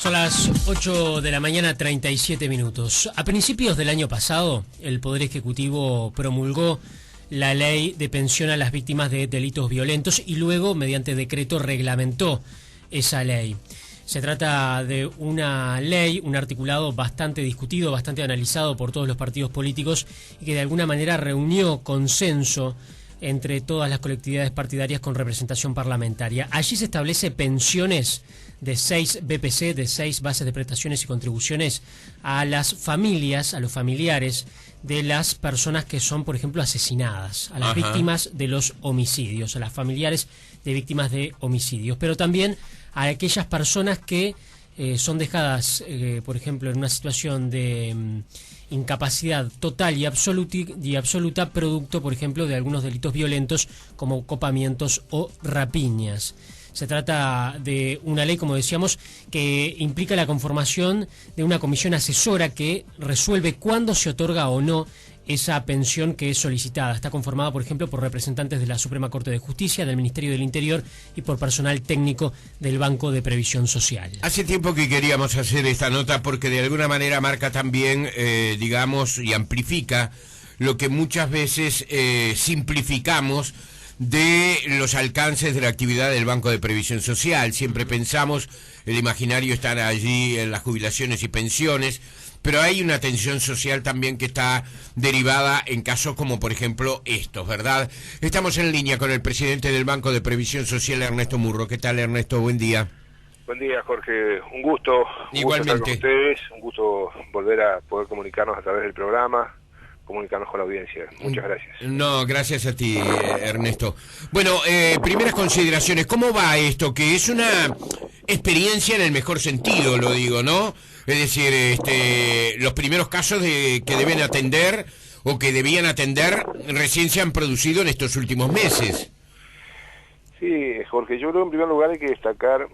Son las 8 de la mañana, 37 minutos. A principios del año pasado, el Poder Ejecutivo promulgó la ley de pensión a las víctimas de delitos violentos y luego, mediante decreto, reglamentó esa ley. Se trata de una ley, un articulado bastante discutido, bastante analizado por todos los partidos políticos y que de alguna manera reunió consenso entre todas las colectividades partidarias con representación parlamentaria. Allí se establece pensiones de 6 BPC, de 6 bases de prestaciones y contribuciones a las familias, a los familiares de las personas que son, por ejemplo, asesinadas, a las víctimas de los homicidios, a las familiares de víctimas de homicidios, pero también a aquellas personas que son dejadas, por ejemplo, en una situación de incapacidad total y absoluta, producto, por ejemplo, de algunos delitos violentos como copamientos o rapiñas. Se trata de una ley, como decíamos, que implica la conformación de una comisión asesora que resuelve cuándo se otorga o no esa pensión que es solicitada. Está conformada, por ejemplo, por representantes de la Suprema Corte de Justicia, del Ministerio del Interior y por personal técnico del Banco de Previsión Social. Hace tiempo que queríamos hacer esta nota porque de alguna manera marca también, digamos, y amplifica lo que muchas veces simplificamos de los alcances de la actividad del Banco de Previsión Social. Siempre pensamos, el imaginario está allí en las jubilaciones y pensiones, pero hay una atención social también que está derivada en casos como, por ejemplo, estos, ¿verdad? Estamos en línea con el presidente del Banco de Previsión Social, Ernesto Murro. ¿Qué tal, Ernesto? Buen día. Buen día, Jorge. Un gusto. Igualmente. Un gusto estar con ustedes. Un gusto volver a poder comunicarnos a través del programa, comunicarnos con la audiencia. Muchas gracias. No, gracias a ti, Ernesto. Bueno, primeras consideraciones. ¿Cómo va esto? Que es una experiencia en el mejor sentido, lo digo, ¿no? Es decir, los primeros casos que deben atender o que debían atender recién se han producido en estos últimos meses. Sí, Jorge, yo creo en primer lugar hay que destacar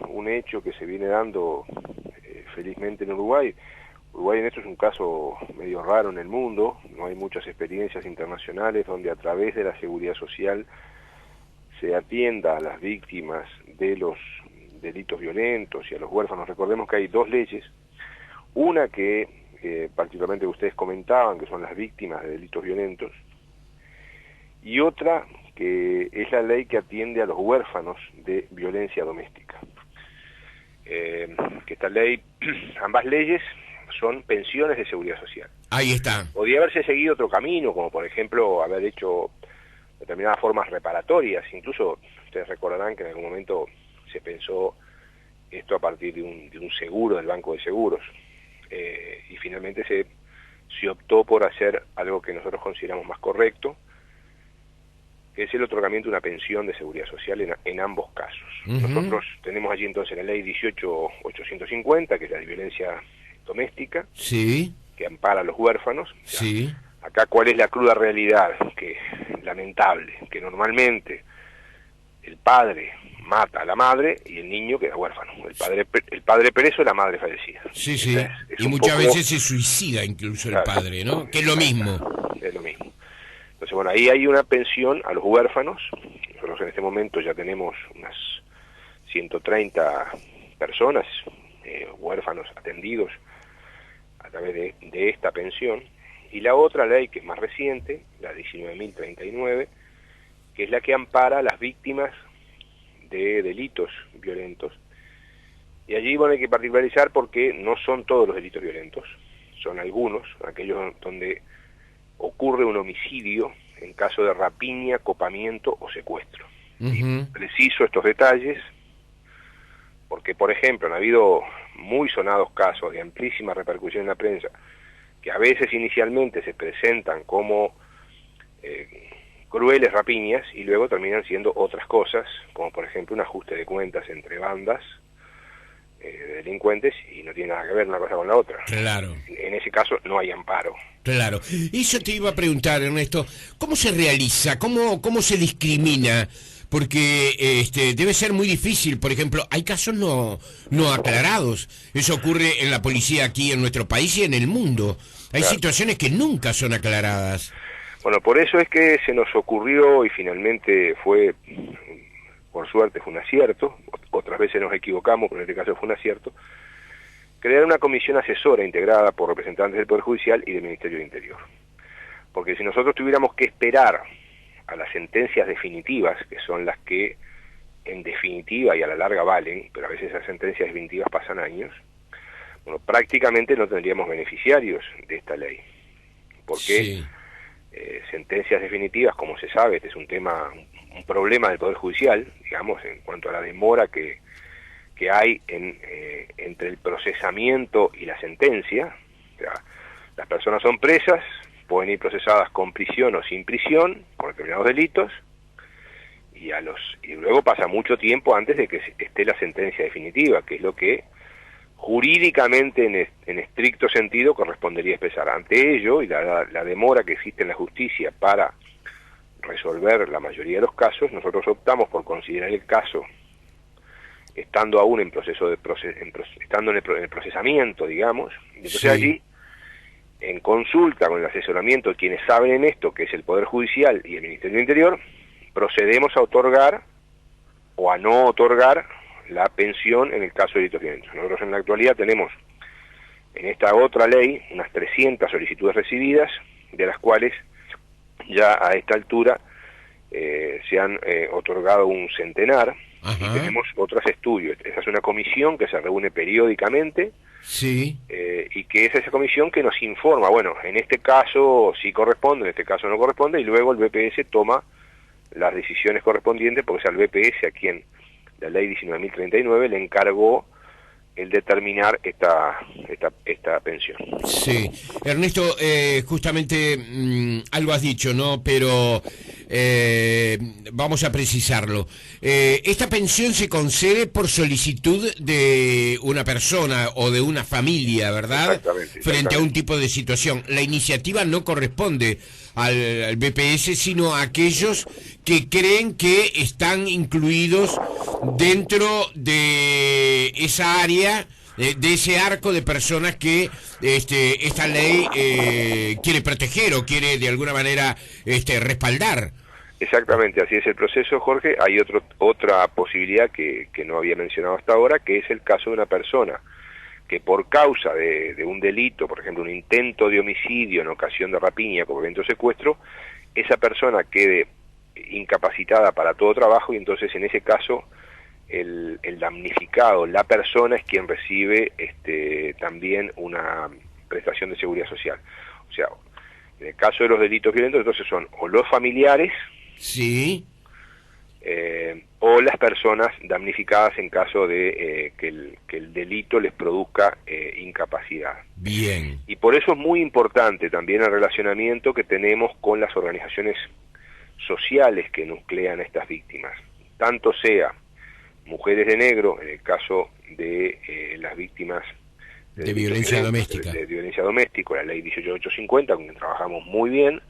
un hecho que se viene dando felizmente en Uruguay. Uruguay en esto es un caso medio raro en el mundo, no hay muchas experiencias internacionales donde a través de la seguridad social se atienda a las víctimas de los delitos violentos y a los huérfanos. Recordemos que hay dos leyes, una que particularmente ustedes comentaban, que son las víctimas de delitos violentos, y otra que es la ley que atiende a los huérfanos de violencia doméstica. Que esta ley, ambas leyes son pensiones de seguridad social. Ahí está. Podría haberse seguido otro camino, como por ejemplo haber hecho determinadas formas reparatorias. Incluso ustedes recordarán que en algún momento se pensó esto a partir de un seguro del Banco de Seguros. Y finalmente se optó por hacer algo que nosotros consideramos más correcto, que es el otorgamiento de una pensión de seguridad social en ambos casos. Nosotros tenemos allí entonces la ley 18.850, que es la de violencia doméstica, sí, que ampara a los huérfanos. Sí. Acá, ¿cuál es la cruda realidad? Que lamentable, que normalmente el padre mata a la madre y el niño queda huérfano. El padre preso y la madre fallecida. Sí, sí. Es y muchas veces se suicida incluso el padre, ¿no? Que es lo mismo. Es lo mismo. Entonces, bueno, ahí hay una pensión a los huérfanos. Nosotros en este momento ya tenemos unas 130 personas, huérfanos atendidos a través de esta pensión. Y la otra ley, que es más reciente, la 19.039, que es la que ampara a las víctimas de delitos violentos. Y allí, bueno, hay que particularizar porque no son todos los delitos violentos, son algunos, aquellos donde ocurre un homicidio en caso de rapiña, copamiento o secuestro. Y preciso estos detalles porque, por ejemplo, han habido muy sonados casos de amplísima repercusión en la prensa que a veces inicialmente se presentan como crueles rapiñas y luego terminan siendo otras cosas, como por ejemplo un ajuste de cuentas entre bandas de delincuentes y no tiene nada que ver una cosa con la otra. Claro. En ese caso no hay amparo. Claro. Y yo te iba a preguntar, Ernesto, ¿cómo se realiza? ¿Cómo se discrimina? Porque debe ser muy difícil. Por ejemplo, hay casos no aclarados. Eso ocurre en la policía aquí en nuestro país y en el mundo. Hay situaciones que nunca son aclaradas. Bueno, por eso es que se nos ocurrió y finalmente fue, por suerte fue un acierto, otras veces nos equivocamos, pero en este caso fue un acierto, crear una comisión asesora integrada por representantes del Poder Judicial y del Ministerio del Interior. Porque si nosotros tuviéramos que esperar a las sentencias definitivas, que son las que en definitiva y a la larga valen, pero a veces esas sentencias definitivas pasan años, bueno, prácticamente no tendríamos beneficiarios de esta ley. Porque Sí. Sentencias definitivas, como se sabe, este es un un problema del Poder Judicial, digamos, en cuanto a la demora que hay entre el procesamiento y la sentencia. O sea, las personas son presas, pueden ir procesadas con prisión o sin prisión por determinados delitos, y luego pasa mucho tiempo antes de que esté la sentencia definitiva, que es lo que jurídicamente en estricto sentido correspondería expresar. Ante ello, y la demora que existe en la justicia para resolver la mayoría de los casos, nosotros optamos por considerar el caso estando aún en proceso estando en el procesamiento, digamos, y entonces Sí. allí, en consulta con el asesoramiento de quienes saben en esto, que es el Poder Judicial y el Ministerio del Interior, procedemos a otorgar o a no otorgar la pensión en el caso de delitos violentos. Nosotros en la actualidad tenemos en esta otra ley unas 300 solicitudes recibidas, de las cuales ya a esta altura se han otorgado un centenar. Ajá. Y tenemos otros estudios. Esa es una comisión que se reúne periódicamente, Sí. y que es esa comisión que nos informa, bueno, en este caso sí corresponde, en este caso no corresponde, y luego el BPS toma las decisiones correspondientes, porque es al BPS a quien la ley 19.039 le encargó el determinar esta pensión. Sí, Ernesto, justamente algo has dicho, ¿no? Pero vamos a precisarlo. Esta pensión se concede por solicitud de una persona o de una familia, ¿verdad? Exactamente. Frente a un tipo de situación. La iniciativa no corresponde al BPS, sino a aquellos que creen que están incluidos dentro de esa área, de ese arco de personas que esta ley quiere proteger o quiere de alguna manera respaldar. Exactamente, así es el proceso, Jorge. Hay otra posibilidad que no había mencionado hasta ahora, que es el caso de una persona que por causa de un delito, por ejemplo, un intento de homicidio en ocasión de rapiña como evento secuestro, esa persona quede incapacitada para todo trabajo, y entonces en ese caso el damnificado, la persona, es quien recibe también una prestación de seguridad social. O sea, en el caso de los delitos violentos, entonces son o los familiares, Sí. o las personas damnificadas en caso de que el delito les produzca incapacidad. Bien. Y por eso es muy importante también el relacionamiento que tenemos con las organizaciones sociales que nuclean a estas víctimas, tanto sea Mujeres de Negro, en el caso de las víctimas De violencia doméstica. de violencia doméstica, la ley 18850, con quien trabajamos muy bien,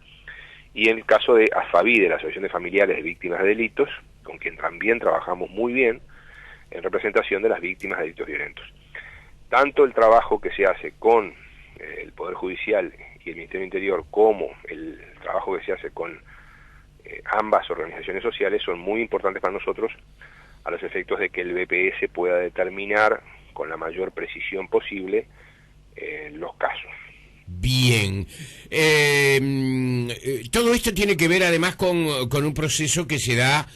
y en el caso de AFAVI, de la Asociación de Familiares de Víctimas de Delitos, con quien también trabajamos muy bien en representación de las víctimas de delitos violentos. Tanto el trabajo que se hace con el Poder Judicial y el Ministerio del Interior, como el trabajo que se hace con ambas organizaciones sociales, son muy importantes para nosotros, a los efectos de que el BPS pueda determinar con la mayor precisión posible los casos. Bien. Todo esto tiene que ver además con un proceso que se da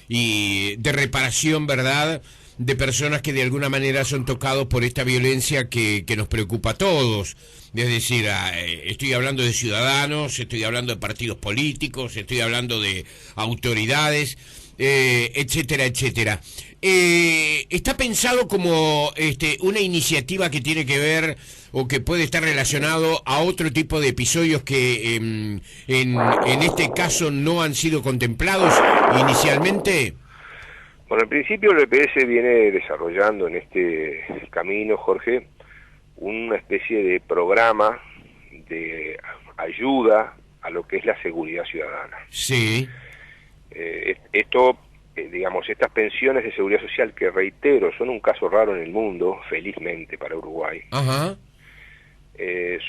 y de reparación, ¿verdad?, de personas que de alguna manera son tocados por esta violencia que nos preocupa a todos. Es decir, estoy hablando de ciudadanos, estoy hablando de partidos políticos, estoy hablando de autoridades, etcétera, etcétera. Está pensado como una iniciativa que tiene que ver o que puede estar relacionado a otro tipo de episodios que en este caso no han sido contemplados inicialmente. Bueno, en principio el BPS viene desarrollando en este camino, Jorge, una especie de programa de ayuda a lo que es la seguridad ciudadana. Sí. Digamos, estas pensiones de seguridad social, que reitero, son un caso raro en el mundo, felizmente para Uruguay. Ajá.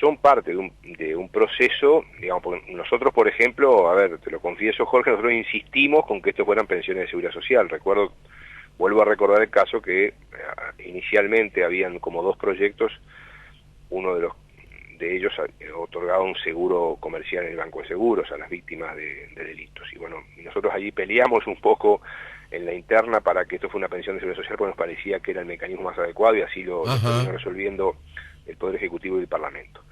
Son parte de un proceso, digamos, nosotros, por ejemplo, a ver, te lo confieso, Jorge, nosotros insistimos con que esto fueran pensiones de seguridad social. Recuerdo Vuelvo a recordar el caso que inicialmente habían como 2 proyectos, uno de ellos otorgaba un seguro comercial en el Banco de Seguros a las víctimas de delitos. Y bueno, nosotros allí peleamos un poco en la interna para que esto fuera una pensión de seguridad social, porque nos parecía que era el mecanismo más adecuado y así lo terminó resolviendo el Poder Ejecutivo y el Parlamento.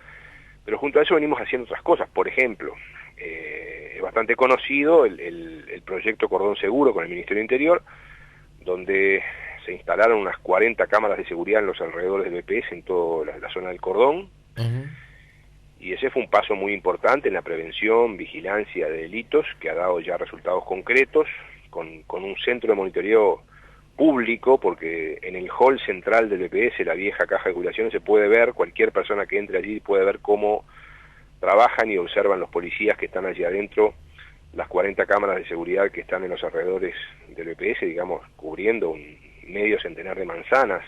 Pero junto a eso venimos haciendo otras cosas. Por ejemplo, es bastante conocido el proyecto Cordón Seguro con el Ministerio del Interior, donde se instalaron unas 40 cámaras de seguridad en los alrededores del BPS en toda la zona del Cordón. Y ese fue un paso muy importante en la prevención, vigilancia de delitos, que ha dado ya resultados concretos, con un centro de monitoreo público, porque en el hall central del BPS, la vieja caja de jubilaciones, se puede ver, cualquier persona que entre allí puede ver cómo trabajan y observan los policías que están allí adentro, las 40 cámaras de seguridad que están en los alrededores del BPS, digamos, cubriendo un medio centenar de manzanas.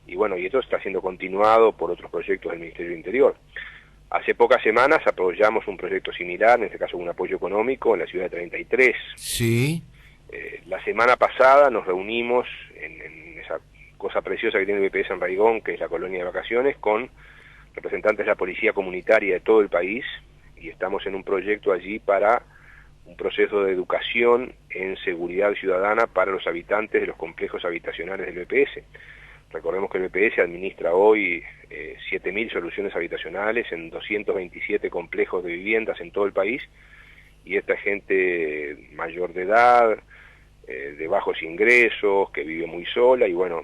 Y bueno, y esto está siendo continuado por otros proyectos del Ministerio del Interior. Hace pocas semanas apoyamos un proyecto similar, en este caso un apoyo económico, en la ciudad de 33. Sí. La semana pasada nos reunimos en esa cosa preciosa que tiene el BPS en Raigón, que es la colonia de vacaciones, con representantes de la policía comunitaria de todo el país, y estamos en un proyecto allí para un proceso de educación en seguridad ciudadana para los habitantes de los complejos habitacionales del BPS. Recordemos que el BPS administra hoy 7.000 soluciones habitacionales en 227 complejos de viviendas en todo el país, y esta gente mayor de edad, de bajos ingresos, que vive muy sola, y bueno,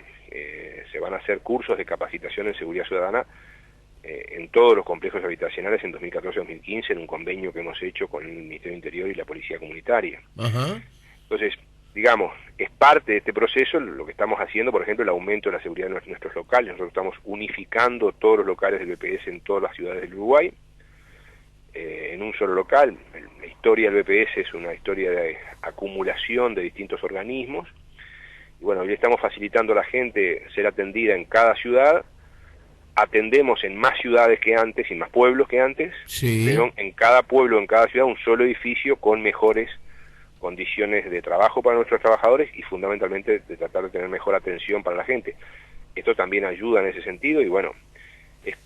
se van a hacer cursos de capacitación en seguridad ciudadana en todos los complejos habitacionales en 2014-2015, en un convenio que hemos hecho con el Ministerio del Interior y la Policía Comunitaria. Entonces, digamos, es parte de este proceso lo que estamos haciendo, por ejemplo, el aumento de la seguridad de nuestros locales. Nosotros estamos unificando todos los locales del BPS en todas las ciudades del Uruguay, en un solo local. La historia del BPS es una historia de acumulación de distintos organismos, y bueno, hoy estamos facilitando a la gente ser atendida en cada ciudad. Atendemos en más ciudades que antes y más pueblos que antes, pero en cada pueblo, en cada ciudad, un solo edificio con mejores condiciones de trabajo para nuestros trabajadores y fundamentalmente de tratar de tener mejor atención para la gente. Esto también ayuda en ese sentido y bueno,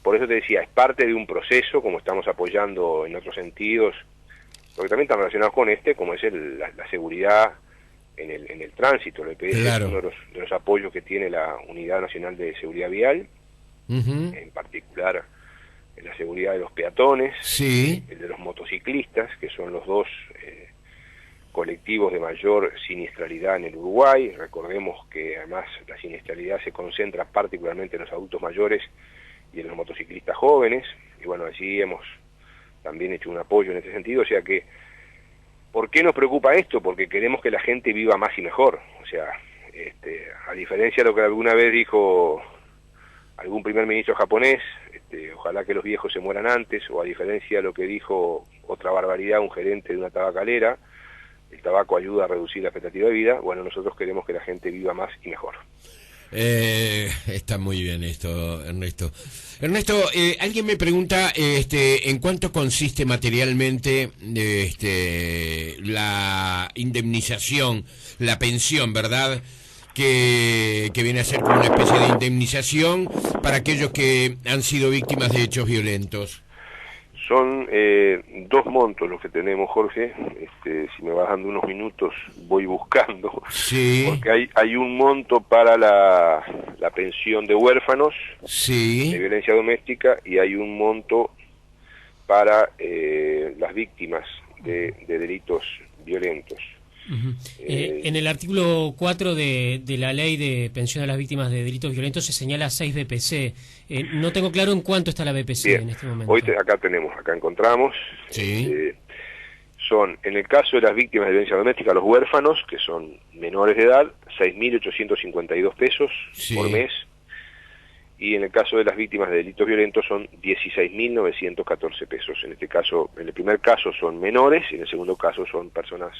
por eso te decía, es parte de un proceso, como estamos apoyando en otros sentidos, porque también están relacionados con como es la seguridad en el tránsito. El EPS es uno de los apoyos que tiene la Unidad Nacional de Seguridad Vial, en particular en la seguridad de los peatones, el de los motociclistas, que son los dos colectivos de mayor siniestralidad en el Uruguay. Recordemos que además la siniestralidad se concentra particularmente en los adultos mayores y en los motociclistas jóvenes, y bueno, allí hemos también hecho un apoyo en ese sentido. O sea que, ¿por qué nos preocupa esto? Porque queremos que la gente viva más y mejor. O sea, a diferencia de lo que alguna vez dijo algún primer ministro japonés, ojalá que los viejos se mueran antes, o a diferencia de lo que dijo otra barbaridad un gerente de una tabacalera, el tabaco ayuda a reducir la expectativa de vida. Bueno, nosotros queremos que la gente viva más y mejor. Está muy bien esto, Ernesto. Ernesto, alguien me pregunta en cuánto consiste materialmente la indemnización, la pensión, ¿verdad? Que viene a ser como una especie de indemnización para aquellos que han sido víctimas de hechos violentos. Son 2 montos los que tenemos, Jorge. Si me vas dando unos minutos voy buscando. Sí. Porque hay un monto para la pensión de huérfanos, de violencia doméstica, y hay un monto para las víctimas de delitos violentos. En el artículo 4 de la ley de pensión a las víctimas de delitos violentos se señala 6 BPC. No tengo claro en cuánto está la BPC en este momento. Hoy acá encontramos. Son, en el caso de las víctimas de violencia doméstica, los huérfanos, que son menores de edad, 6.852 pesos por mes. Y en el caso de las víctimas de delitos violentos son 16.914 pesos. En este caso, en el primer caso son menores y en el segundo caso son personas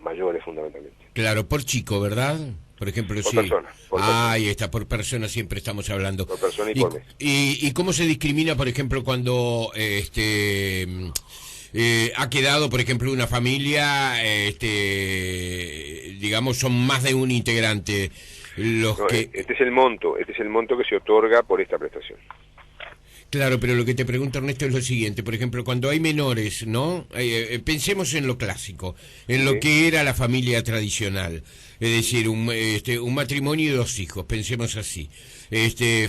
mayores fundamentalmente. Claro, por chico, ¿verdad? Por ejemplo, por persona. Ahí está, por persona siempre estamos hablando. Por persona y por mes. ¿Y cómo se discrimina, por ejemplo, cuando ha quedado, por ejemplo, una familia, digamos, son más de un integrante los No, que... este es el monto que se otorga por esta prestación. Claro, pero lo que te pregunto, Ernesto, es lo siguiente. Por ejemplo, cuando hay menores, ¿no? Pensemos en lo clásico, en lo que era la familia tradicional. Es decir, un matrimonio y 2 hijos, pensemos así.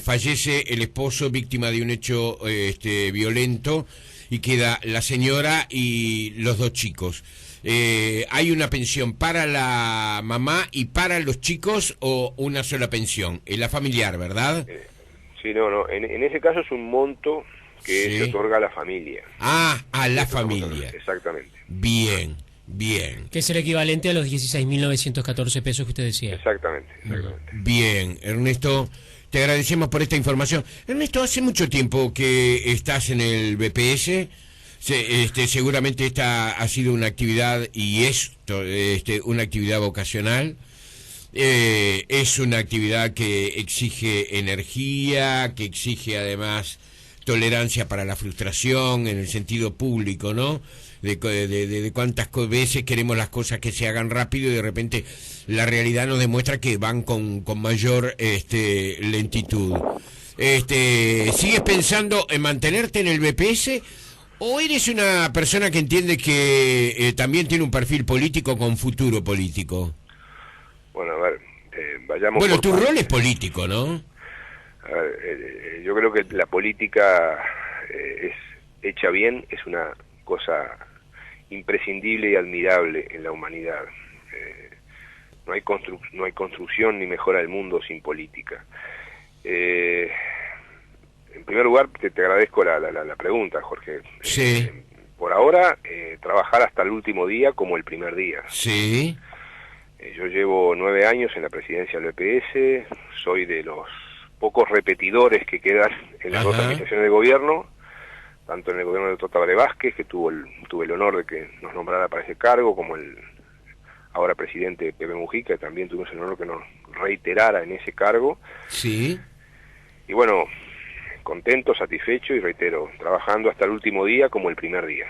Fallece el esposo víctima de un hecho violento y queda la señora y los 2 chicos. ¿Hay una pensión para la mamá y para los chicos o una sola pensión? Es la familiar, ¿verdad? Sí, no. En ese caso es un monto que se otorga a la familia. Ah, a la familia. Exactamente. Bien. Que es el equivalente a los 16.914 pesos que usted decía. Exactamente. Bien, Ernesto, te agradecemos por esta información. Ernesto, hace mucho tiempo que estás en el BPS. Seguramente esta ha sido una actividad y es una actividad vocacional. Es una actividad que exige energía, que exige además tolerancia para la frustración en el sentido público, ¿no? De cuántas veces queremos las cosas que se hagan rápido y de repente la realidad nos demuestra que van con mayor lentitud. ¿Sigues pensando en mantenerte en el BPS o eres una persona que entiende que también tiene un perfil político con futuro político? Bueno, a ver, vayamos... Bueno, tu rol es político, ¿no? A ver, yo creo que la política es hecha bien, es una cosa imprescindible y admirable en la humanidad. No hay construcción ni mejora del mundo sin política. En primer lugar, te agradezco la pregunta, Jorge. Sí. Por ahora, trabajar hasta el último día como el primer día. Sí. Yo llevo 9 años en la presidencia del BPS, soy de los pocos repetidores que quedan en las 2 administraciones de gobierno, tanto en el gobierno del Dr. Tabaré Vázquez, que tuve el honor de que nos nombrara para ese cargo, como el ahora presidente Pepe Mujica, que también tuvimos el honor que nos reiterara en ese cargo. Sí. Y bueno, contento, satisfecho y reitero, trabajando hasta el último día como el primer día.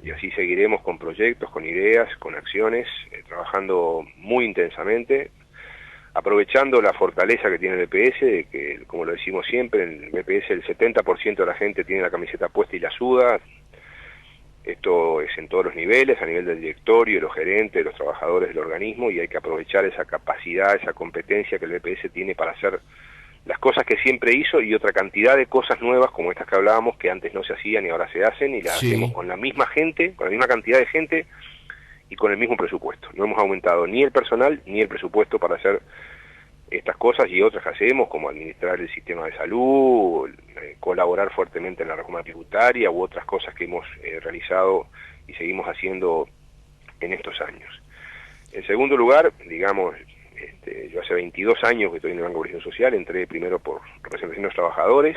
Y así seguiremos con proyectos, con ideas, con acciones, trabajando muy intensamente, aprovechando la fortaleza que tiene el BPS, de que, como lo decimos siempre, en el BPS el 70% de la gente tiene la camiseta puesta y la suda. Esto es en todos los niveles, a nivel del directorio, de los gerentes, de los trabajadores del organismo, y hay que aprovechar esa capacidad, esa competencia que el BPS tiene para hacer las cosas que siempre hizo y otra cantidad de cosas nuevas como estas que hablábamos, que antes no se hacían y ahora se hacen, y las hacemos con la misma gente, con la misma cantidad de gente y con el mismo presupuesto. No hemos aumentado ni el personal ni el presupuesto para hacer estas cosas y otras que hacemos, como administrar el sistema de salud, colaborar fuertemente en la reforma tributaria u otras cosas que hemos realizado y seguimos haciendo en estos años. En segundo lugar, digamos, yo hace 22 años que estoy en el Banco de Previsión Social, entré primero por representación de los trabajadores,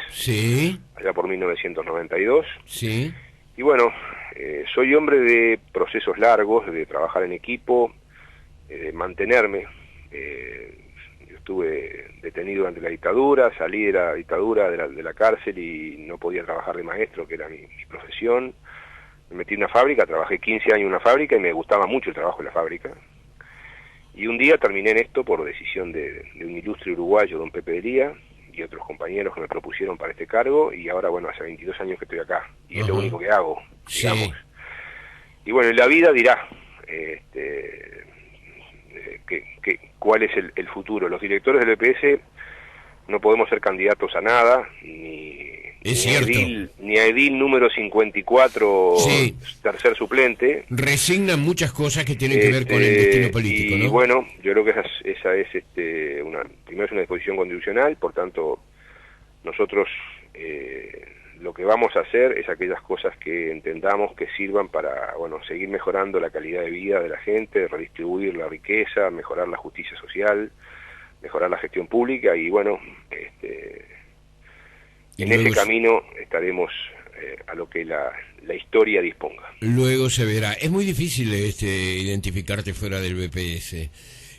allá por 1992, y bueno, soy hombre de procesos largos, de trabajar en equipo, de mantenerme. Yo estuve detenido durante la dictadura, salí de la dictadura de la cárcel y no podía trabajar de maestro, que era mi profesión. Me metí en una fábrica, trabajé 15 años en una fábrica y me gustaba mucho el trabajo en la fábrica. Y un día terminé en esto por decisión de un ilustre uruguayo, don Pepe Delía, y otros compañeros que me propusieron para este cargo, y ahora, bueno, hace 22 años que estoy acá, y es lo único que hago, digamos. Y bueno, la vida dirá cuál es el futuro. Los directores del EPS no podemos ser candidatos a nada, ni a edil número 54, tercer suplente. Resignan muchas cosas que tienen que ver con el destino político, ¿no? Y bueno, yo creo que esa es primero es una disposición constitucional, por tanto, nosotros lo que vamos a hacer es aquellas cosas que entendamos que sirvan para, bueno, seguir mejorando la calidad de vida de la gente, redistribuir la riqueza, mejorar la justicia social, mejorar la gestión pública y bueno, en ese camino estaremos a lo que la historia disponga. Luego se verá. Es muy difícil identificarte fuera del BPS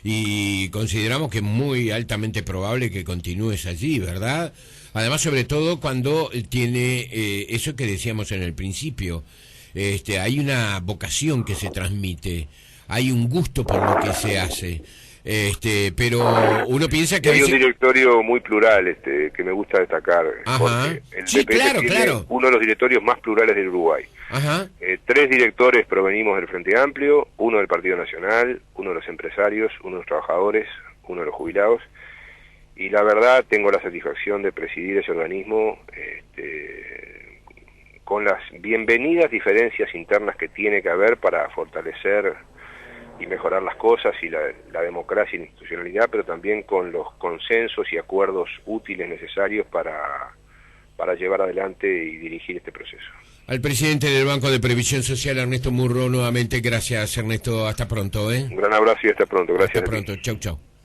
y consideramos que es muy altamente probable que continúes allí, ¿verdad? Además, sobre todo cuando tiene eso que decíamos en el principio, hay una vocación que se transmite, hay un gusto por lo que se hace. Pero uno piensa que hay un directorio muy plural, que me gusta destacar. Ajá. El Sí, BPS claro, tiene claro. uno de los directorios más plurales del Uruguay. Ajá. 3 directores provenimos del Frente Amplio, uno del Partido Nacional, uno de los empresarios, uno de los trabajadores, uno de los jubilados. Y la verdad tengo la satisfacción de presidir ese organismo con las bienvenidas diferencias internas que tiene que haber para fortalecer y mejorar las cosas y la democracia y la institucionalidad, pero también con los consensos y acuerdos útiles necesarios para llevar adelante y dirigir este proceso. Al presidente del Banco de Previsión Social, Ernesto Murro, nuevamente gracias, Ernesto, hasta pronto. Un gran abrazo y hasta pronto. Gracias. Hasta pronto, chau, chau.